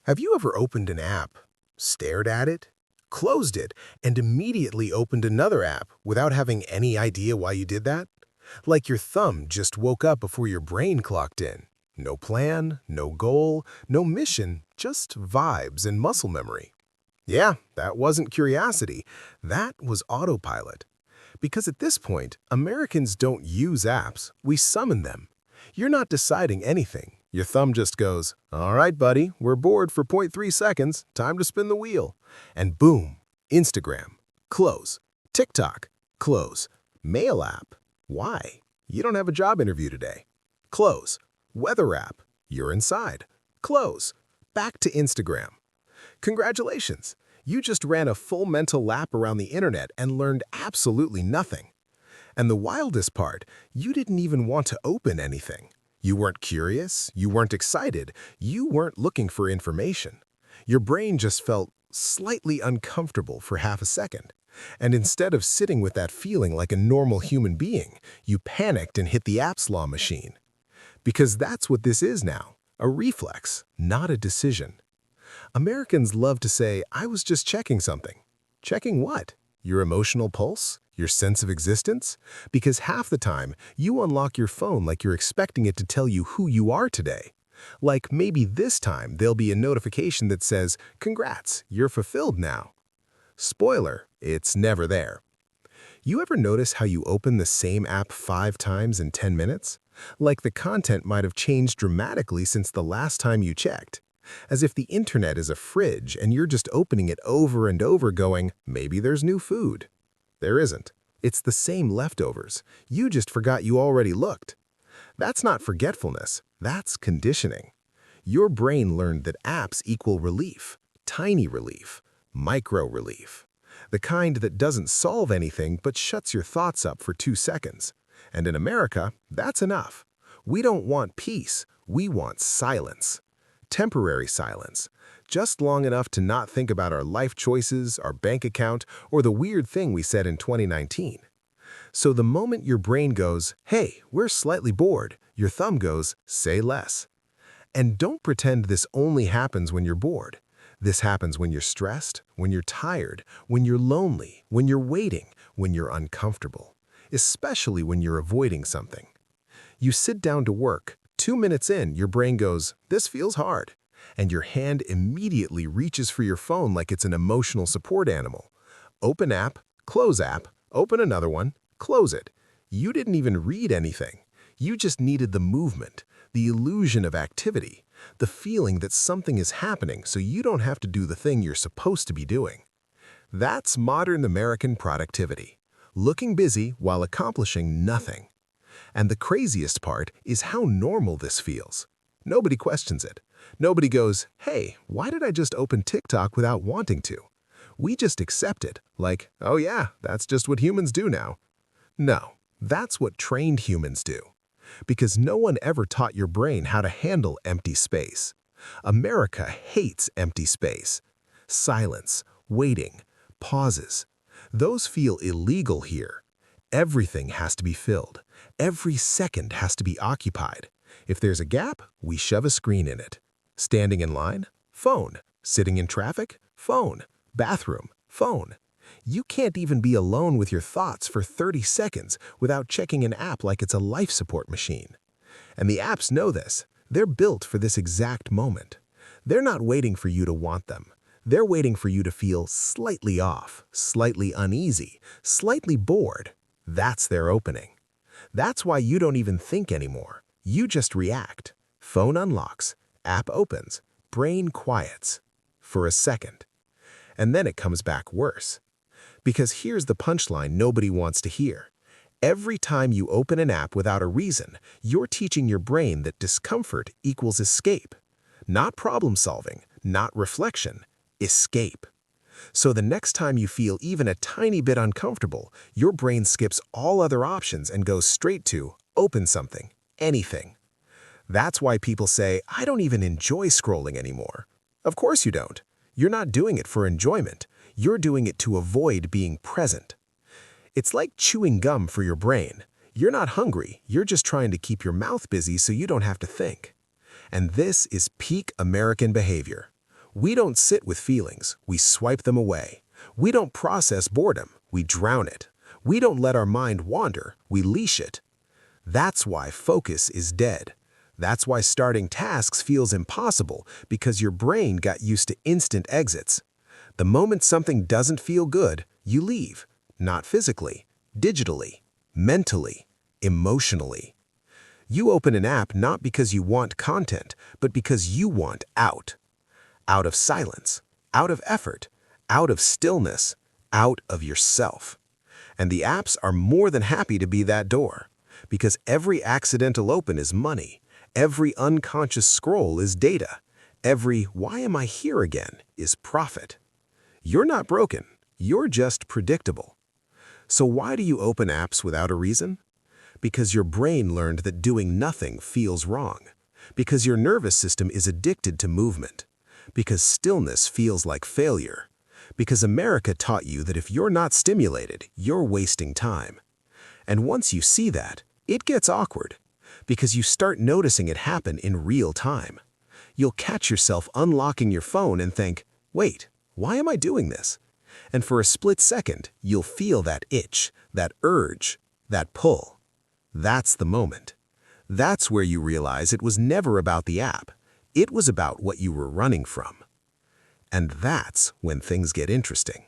Have you ever opened an app, stared at it, closed it, and immediately opened another app without having any idea why you did that? Like your thumb just woke up before your brain clocked in. No plan, no goal, no mission, just vibes and muscle memory. Yeah, that wasn't curiosity. That was autopilot. Because at this point, Americans don't use apps, we summon them. You're not deciding anything. Your thumb just goes, "All right, buddy, we're bored for point 0.3 seconds, time to spin the wheel." And boom, Instagram, close. TikTok, close. Mail app, why? You don't have a job interview today. Close. Weather app, you're inside. Close. Back to Instagram. Congratulations, you just ran a full mental lap around the internet and learned absolutely nothing. And the wildest part, you didn't even want to open anything. You weren't curious, you weren't excited, you weren't looking for information. Your brain just felt slightly uncomfortable for half a second. And instead of sitting with that feeling like a normal human being, you panicked and hit the app slaw machine. Because that's what this is now, a reflex, not a decision. Americans love to say, "I was just checking something." Checking what? Your emotional pulse? Your sense of existence? Because half the time, you unlock your phone like you're expecting it to tell you who you are today. Like maybe this time there'll be a notification that says, "Congrats, you're fulfilled now." Spoiler, it's never there. You ever notice how you open the same app 5 times in 10 minutes? Like the content might have changed dramatically since the last time you checked. As if the internet is a fridge and you're just opening it over and over going, "Maybe there's new food." There isn't. It's the same leftovers. You just forgot you already looked. That's not forgetfulness. That's conditioning. Your brain learned that apps equal relief, tiny relief, micro relief. The kind that doesn't solve anything but shuts your thoughts up for 2 seconds. And in America, that's enough. We don't want peace. We want silence. Temporary silence. Just long enough to not think about our life choices, our bank account, or the weird thing we said in 2019. So the moment your brain goes, "Hey, we're slightly bored," your thumb goes, "Say less." And don't pretend this only happens when you're bored. This happens when you're stressed, when you're tired, when you're lonely, when you're waiting, when you're uncomfortable, especially when you're avoiding something. You sit down to work. 2 minutes in, your brain goes, "This feels hard." And your hand immediately reaches for your phone like it's an emotional support animal. Open app, close app, open another one, close it. You didn't even read anything. You just needed the movement, the illusion of activity, the feeling that something is happening so you don't have to do the thing you're supposed to be doing. That's modern American productivity, looking busy while accomplishing nothing. And the craziest part is how normal this feels. Nobody questions it. Nobody goes, "Hey, why did I just open TikTok without wanting to?" We just accept it, like, "Oh yeah, that's just what humans do now." No, that's what trained humans do. Because no one ever taught your brain how to handle empty space. America hates empty space. Silence, waiting, pauses. Those feel illegal here. Everything has to be filled. Every second has to be occupied. If there's a gap, we shove a screen in it. Standing in line? Phone. Sitting in traffic? Phone. Bathroom? Phone. You can't even be alone with your thoughts for 30 seconds without checking an app like it's a life support machine. And the apps know this. They're built for this exact moment. They're not waiting for you to want them. They're waiting for you to feel slightly off, slightly uneasy, slightly bored. That's their opening. That's why you don't even think anymore. You just react. Phone unlocks, app opens, brain quiets for a second. And then it comes back worse. Because here's the punchline nobody wants to hear. Every time you open an app without a reason, you're teaching your brain that discomfort equals escape. Not problem solving, not reflection, escape. So the next time you feel even a tiny bit uncomfortable, your brain skips all other options and goes straight to open something, anything. That's why people say, "I don't even enjoy scrolling anymore." Of course you don't. You're not doing it for enjoyment. You're doing it to avoid being present. It's like chewing gum for your brain. You're not hungry. You're just trying to keep your mouth busy so you don't have to think. And this is peak American behavior. We don't sit with feelings, we swipe them away. We don't process boredom, we drown it. We don't let our mind wander, we leash it. That's why focus is dead. That's why starting tasks feels impossible, because your brain got used to instant exits. The moment something doesn't feel good, you leave. Not physically, digitally, mentally, emotionally. You open an app not because you want content, but because you want out. Out of silence, out of effort, out of stillness, out of yourself. And the apps are more than happy to be that door, because every accidental open is money, every unconscious scroll is data, every "why am I here again" is profit. You're not broken, you're just predictable. So why do you open apps without a reason? Because your brain learned that doing nothing feels wrong. Because your nervous system is addicted to movement. Because stillness feels like failure. Because America taught you that if you're not stimulated, you're wasting time. And once you see that, it gets awkward. Because you start noticing it happen in real time. You'll catch yourself unlocking your phone and think, wait, why am I doing this? And for a split second, you'll feel that itch, that urge, that pull. That's the moment. That's where you realize it was never about the app. It was about what you were running from. And that's when things get interesting.